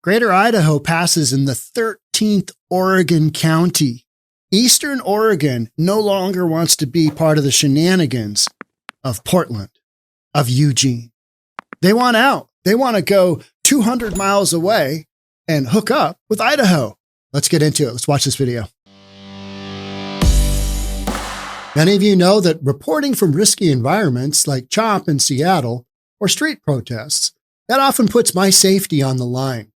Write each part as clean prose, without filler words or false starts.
Greater Idaho passes in the 13th Oregon county. Eastern Oregon no longer wants to be part of the shenanigans of Portland, of Eugene. They want out. They want to go 200 miles away and hook up with Idaho. Let's get into it. Let's watch this video. Many of you know that reporting from risky environments like CHOP in Seattle or street protests, that often puts my safety on the line.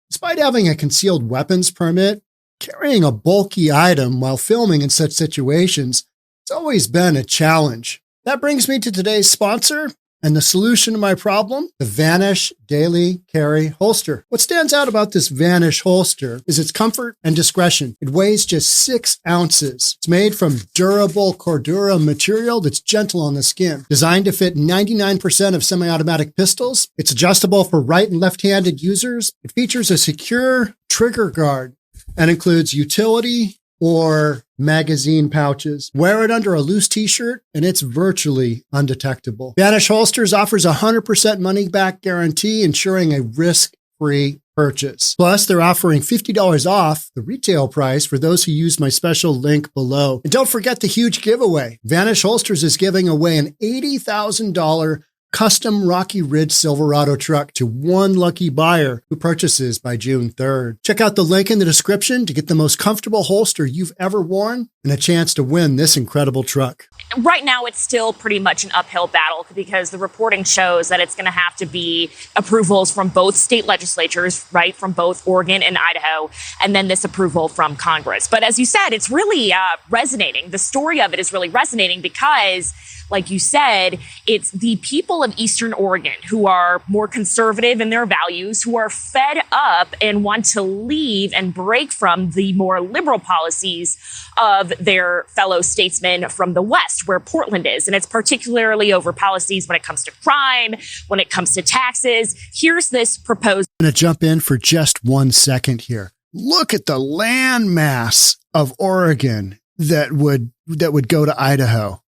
Despite having a concealed weapons permit, carrying a bulky item while filming in such situations, it's always been a challenge. That brings me to today's sponsor and the solution to my problem, the Vanish Daily Carry Holster. What stands out about this Vanish holster is its comfort and discretion. It weighs just 6 ounces. It's made from durable Cordura material that's gentle on the skin. Designed to fit 99% of semi-automatic pistols, it's adjustable for right and left-handed users. It features a secure trigger guard and includes utility or magazine pouches. Wear it under a loose t-shirt and it's virtually undetectable. Vanish Holsters offers a 100% money-back guarantee, ensuring a risk-free purchase. Plus, they're offering $50 off the retail price for those who use my special link below. And don't forget the huge giveaway. Vanish Holsters is giving away an $80,000 custom Rocky Ridge Silverado truck to one lucky buyer who purchases by June 3rd. Check out the link in the description to get the most comfortable holster you've ever worn and a chance to win this incredible truck. Right now, it's still pretty much an uphill battle because the reporting shows that it's going to have to be approvals from both state legislatures, right, from both Oregon and Idaho, and then this approval from Congress. But as you said, it's really resonating. The story of it is really resonating because, like you said, it's the people of Eastern Oregon who are more conservative in their values, who are fed up and want to leave and break from the more liberal policies of their fellow statesmen from the West, where Portland is. And it's particularly over policies when it comes to crime, when it comes to taxes. Here's this proposed. I'm going to jump in for just 1 second here. Look at the land mass of Oregon that would go to Idaho.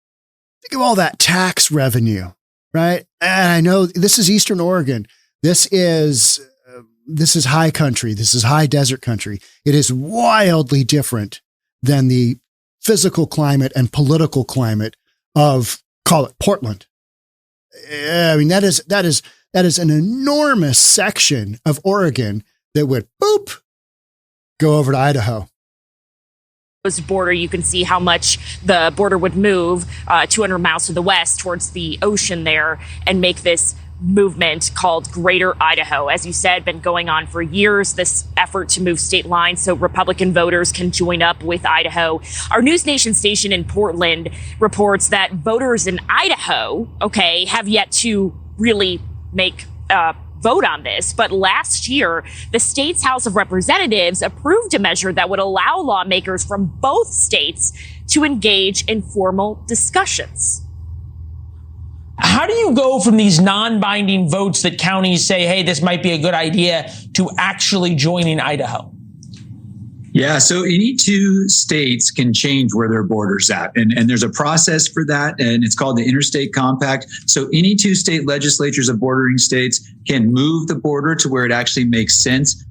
Think of all that tax revenue, right? And I know this is Eastern Oregon. This is high country. This is high desert country. It is wildly different than the physical climate and political climate of, call it, Portland. I mean, that is an enormous section of Oregon that would go over to Idaho. Border, you can see how much the border would move 200 miles to the west towards the ocean there and make this movement called Greater Idaho. As you said, been going on for years, this effort to move state lines so Republican voters can join up with Idaho. Our News Nation station in Portland reports that voters in Idaho, have yet to really make vote on this. But last year, the state's House of Representatives approved a measure that would allow lawmakers from both states to engage in formal discussions. How do you go from these non-binding votes that counties say, hey, this might be a good idea, to actually joining Idaho? Yeah, so any 2 states can change where their border's at. And there's a process for that, and it's called the Interstate Compact. So any 2 state legislatures of bordering states can move the border to where it actually makes sense.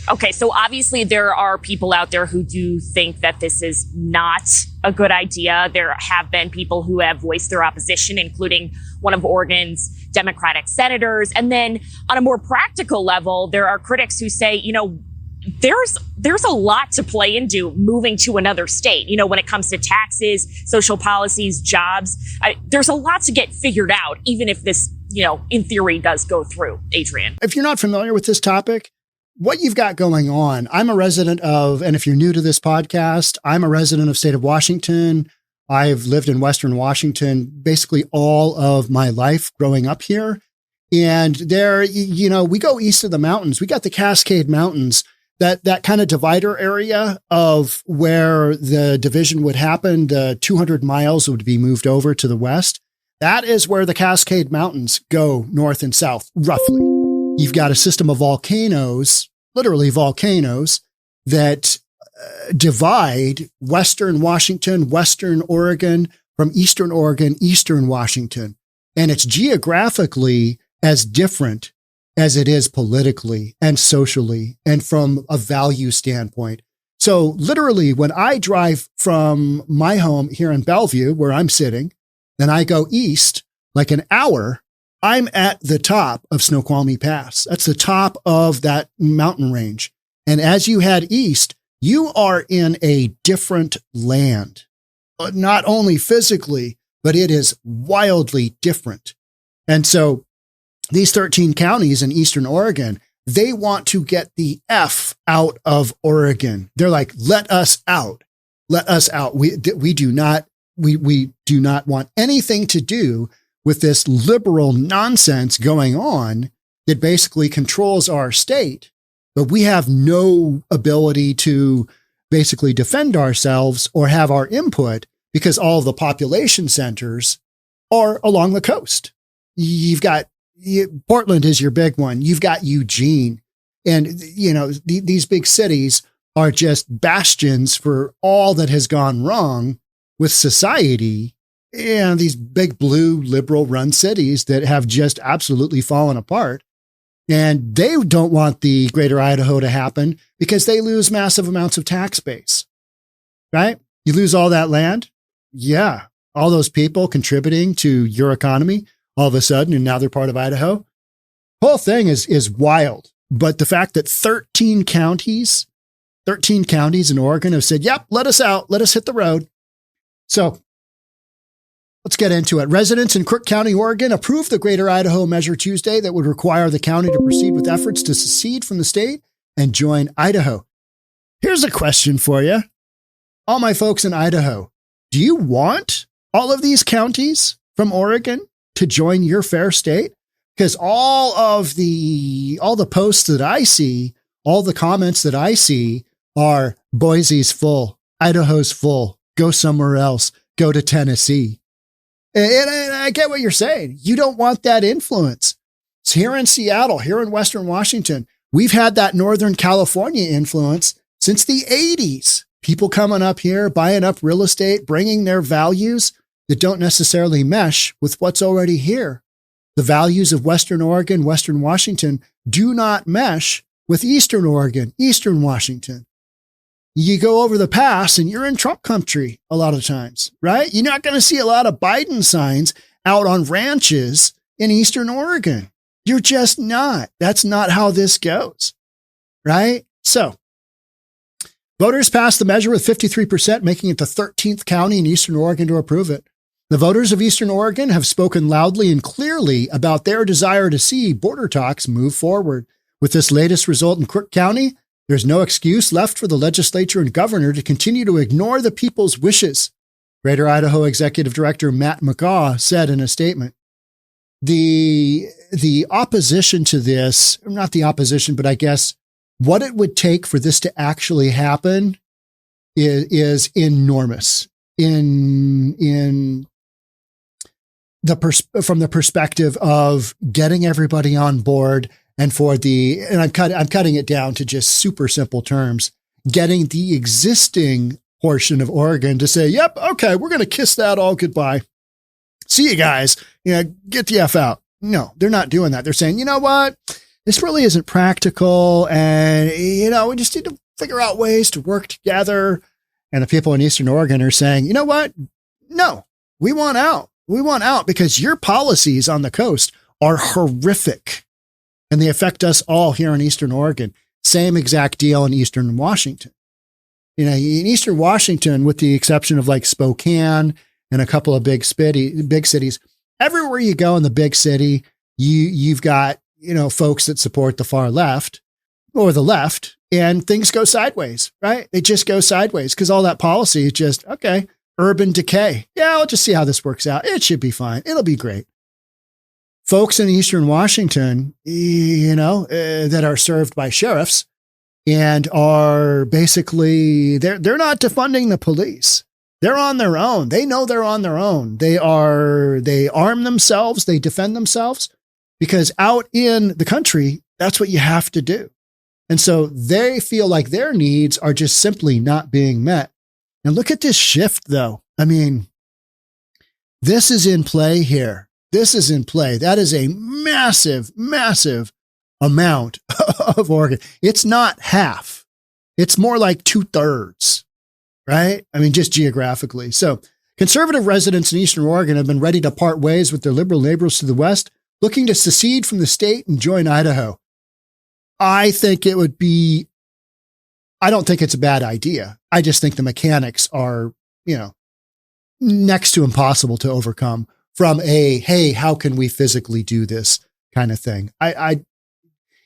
Okay, so obviously there are people out there who do think that this is not a good idea. There have been people who have voiced their opposition, including one of Oregon's Democratic senators. And then on a more practical level, there are critics who say, there's a lot to play into moving to another state. When it comes to taxes, social policies, jobs, there's a lot to get figured out, even if this, in theory does go through. Adrian. If you're not familiar with this topic, what you've got going on, I'm a resident of, and if you're new to this podcast, I'm a resident of state of Washington. I've lived in Western Washington basically all of my life growing up here. And there, we go east of the mountains. We got the Cascade Mountains, that kind of divider area of where the division would happen. The 200 miles would be moved over to the west. That is where the Cascade Mountains go north and south, roughly. You've got a system of volcanoes, literally volcanoes, that divide Western Washington, Western Oregon from Eastern Oregon, Eastern Washington. And it's geographically as different as it is politically and socially and from a value standpoint. So literally, when I drive from my home here in Bellevue, where I'm sitting, and I go east like an hour, I'm at the top of Snoqualmie Pass. That's the top of that mountain range. And as you head east, you are in a different land, not only physically, but it is wildly different. And so these 13 counties in Eastern Oregon, they want to get the F out of Oregon. They're like, let us out. Let us out. We do not want anything to do with this liberal nonsense going on that basically controls our state. But we have no ability to basically defend ourselves or have our input because all of the population centers are along the coast. You've got Portland is your big one. You've got Eugene. And, these big cities are just bastions for all that has gone wrong with society. And these big blue liberal run cities that have just absolutely fallen apart. And they don't want the greater Idaho to happen because they lose massive amounts of tax base, right? You lose all that land. Yeah. All those people contributing to your economy all of a sudden, and now they're part of Idaho. Whole thing is wild. But the fact that 13 counties in Oregon have said, yep, let us out. Let us hit the road. So let's get into it. Residents in Crook County, Oregon approved the Greater Idaho Measure Tuesday that would require the county to proceed with efforts to secede from the state and join Idaho. Here's a question for you. All my folks in Idaho, do you want all of these counties from Oregon to join your fair state? Because all the posts that I see, all the comments that I see are Boise's full, Idaho's full, go somewhere else, go to Tennessee. And I get what you're saying. You don't want that influence. It's here in Seattle, here in Western Washington. We've had that Northern California influence since the 80s. People coming up here, buying up real estate, bringing their values that don't necessarily mesh with what's already here. The values of Western Oregon, Western Washington do not mesh with Eastern Oregon, Eastern Washington. You go over the pass and you're in Trump country a lot of times, right? You're not going to see a lot of Biden signs out on ranches in Eastern Oregon. You're just not. That's not how this goes, right? So voters passed the measure with 53%, making it the 13th county in Eastern Oregon to approve it. The voters of Eastern Oregon have spoken loudly and clearly about their desire to see border talks move forward. With this latest result in Crook County, there's no excuse left for the legislature and governor to continue to ignore the people's wishes. Greater Idaho Executive Director Matt McGaugh said in a statement, the opposition to this, not the opposition, but I guess what it would take for this to actually happen is enormous from the perspective of getting everybody on board. And I'm cutting it down to just super simple terms, getting the existing portion of Oregon to say, yep, okay, we're going to kiss that all goodbye. See you guys. Get the F out. No, they're not doing that. They're saying, you know what? This really isn't practical. And, we just need to figure out ways to work together. And the people in Eastern Oregon are saying, you know what? No, we want out. We want out because your policies on the coast are horrific. And they affect us all here in Eastern Oregon. Same exact deal in Eastern Washington. In Eastern Washington, with the exception of like Spokane and a couple of big cities, everywhere you go in the big city, you've got, folks that support the far left or the left, and things go sideways, right? They just go sideways because all that policy is just, okay, urban decay. Yeah, I'll just see how this works out. It should be fine. It'll be great. Folks in Eastern Washington, that are served by sheriffs and are basically, they're not defunding the police. They're on their own. They know they're on their own. They arm themselves. They defend themselves because out in the country, that's what you have to do. And so they feel like their needs are just simply not being met. And look at this shift though. I mean, this is in play here. This is in play. That is a massive, massive amount of Oregon. It's not half. It's more like 2/3, right? I mean, just geographically. So conservative residents in Eastern Oregon have been ready to part ways with their liberal neighbors to the west, looking to secede from the state and join Idaho. I think it would be, I don't think it's a bad idea. I just think the mechanics are, next to impossible to overcome from a, hey, how can we physically do this kind of thing? And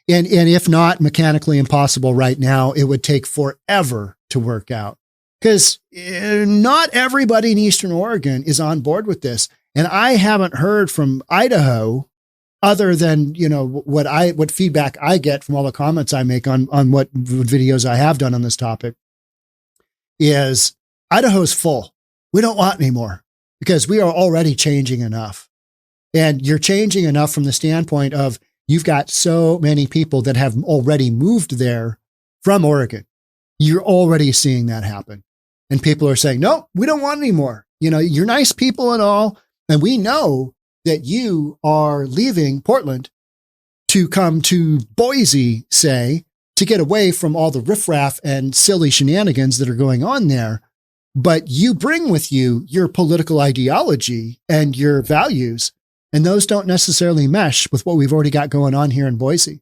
if not mechanically impossible right now, it would take forever to work out because not everybody in Eastern Oregon is on board with this. And I haven't heard from Idaho other than, what feedback I get from all the comments I make on what videos I have done on this topic is Idaho's full. We don't want any more because we are already changing enough. And you're changing enough from the standpoint of you've got so many people that have already moved there from Oregon. You're already seeing that happen. And people are saying, no, we don't want any more. You're nice people and all. And we know that you are leaving Portland to come to Boise, say, to get away from all the riffraff and silly shenanigans that are going on there. But you bring with you your political ideology and your values, and those don't necessarily mesh with what we've already got going on here in Boise.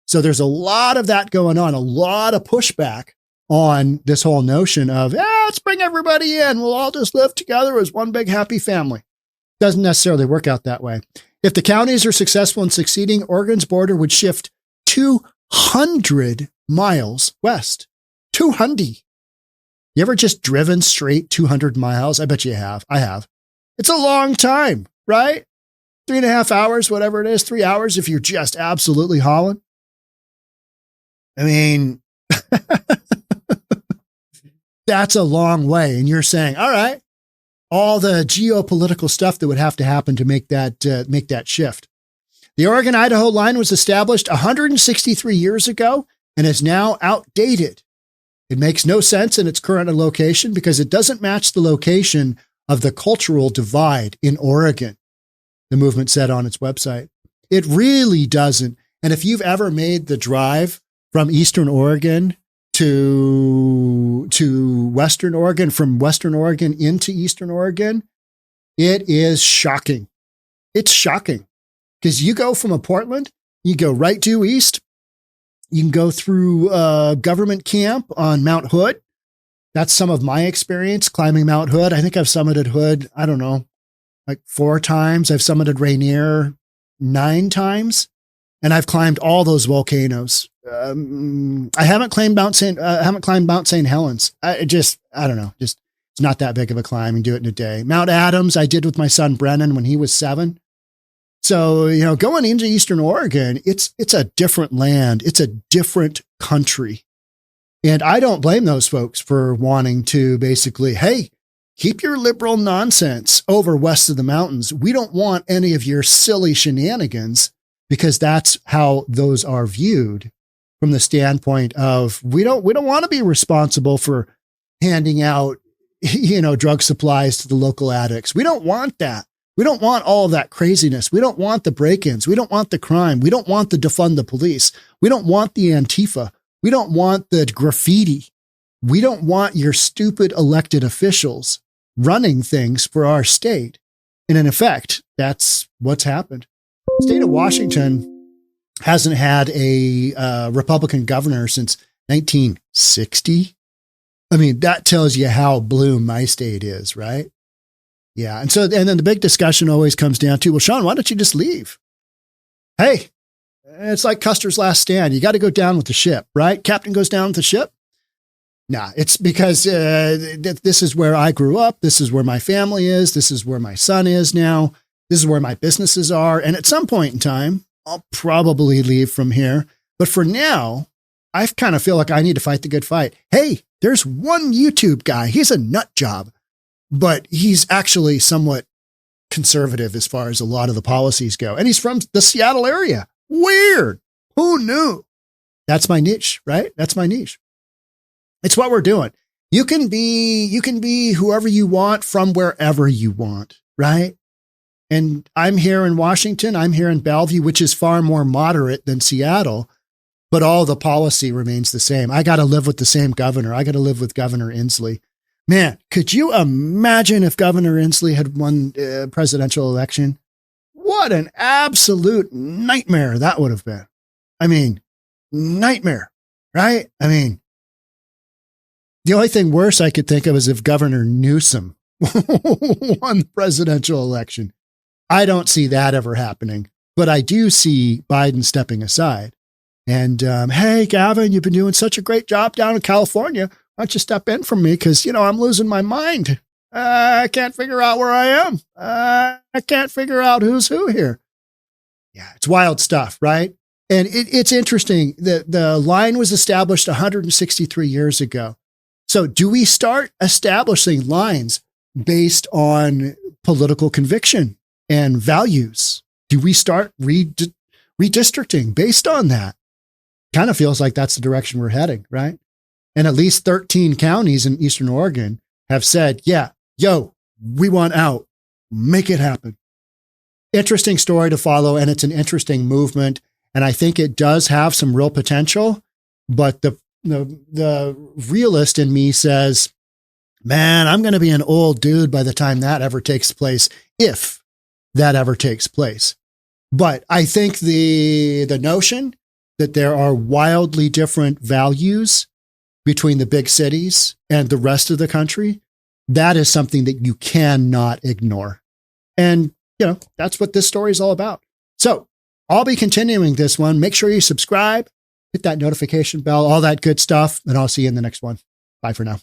So there's a lot of that going on, a lot of pushback on this whole notion of, let's bring everybody in. We'll all just live together as one big happy family. Doesn't necessarily work out that way. If the counties are successful in succeeding, Oregon's border would shift 200 miles west. 200. You ever just driven straight 200 miles? I bet you have. I have. It's a long time, right? 3.5 hours, whatever it is, 3 hours if you're just absolutely hauling. I mean, that's a long way. And you're saying, all right, all the geopolitical stuff that would have to happen to make that shift. The Oregon-Idaho line was established 163 years ago and is now outdated. It makes no sense in its current location because it doesn't match the location of the cultural divide in Oregon, the movement said on its website. It really doesn't. And if you've ever made the drive from Eastern Oregon to Western Oregon, from Western Oregon into Eastern Oregon, it is shocking. It's shocking because you go from Portland, you go right due east. You can go through government camp on Mount Hood. That's some of my experience climbing Mount Hood. I think I've summited Hood, I don't know, like 4 times. I've summited Rainier 9 times, and I've climbed all those volcanoes. I haven't climbed Mount St. Helens. I don't know. Just it's not that big of a climb and do it in a day. Mount Adams, I did with my son Brennan when he was 7. So, going into Eastern Oregon, it's a different land. It's a different country. And I don't blame those folks for wanting to basically, hey, keep your liberal nonsense over west of the mountains. We don't want any of your silly shenanigans because that's how those are viewed from the standpoint of we don't want to be responsible for handing out, drug supplies to the local addicts. We don't want that. We don't want all of that craziness. We don't want the break-ins. We don't want the crime. We don't want the defund the police. We don't want the Antifa. We don't want the graffiti. We don't want your stupid elected officials running things for our state. And in effect, that's what's happened. The state of Washington hasn't had a Republican governor since 1960. I mean, that tells you how blue my state is, right? Yeah. And then the big discussion always comes down to, well, Sean, why don't you just leave? Hey, it's like Custer's last stand. You got to go down with the ship, right? Captain goes down with the ship. Nah, it's because this is where I grew up. This is where my family is. This is where my son is now. This is where my businesses are. And at some point in time, I'll probably leave from here. But for now, I kind of feel like I need to fight the good fight. Hey, there's one YouTube guy. He's a nut job, but he's actually somewhat conservative as far as a lot of the policies go. And he's from the Seattle area. Weird. Who knew? That's my niche, right? That's my niche. It's what we're doing. You can be whoever you want from wherever you want, right? And I'm here in Washington. I'm here in Bellevue, which is far more moderate than Seattle, but all the policy remains the same. I got to live with the same governor. I got to live with Governor Inslee. Man, could you imagine if Governor Inslee had won a presidential election? What an absolute nightmare that would have been. I mean, nightmare, right? I mean, the only thing worse I could think of is if Governor Newsom won the presidential election. I don't see that ever happening, but I do see Biden stepping aside. And, hey, Gavin, you've been doing such a great job down in California. Why don't you step in for me? Because, I'm losing my mind. I can't figure out where I am. I can't figure out who's who here. Yeah, it's wild stuff, right? And it's interesting that the line was established 163 years ago. So do we start establishing lines based on political conviction and values? Do we start redistricting based on that? Kind of feels like that's the direction we're heading, right? And at least 13 counties in Eastern Oregon have said, yeah, we want out. Make it happen. Interesting story to follow, and it's an interesting movement. And I think it does have some real potential, but the realist in me says, man, I'm going to be an old dude by the time that ever takes place, if that ever takes place. But I think the notion that there are wildly different values between the big cities and the rest of the country, that is something that you cannot ignore. And, that's what this story is all about. So I'll be continuing this one. Make sure you subscribe, hit that notification bell, all that good stuff, and I'll see you in the next one. Bye for now.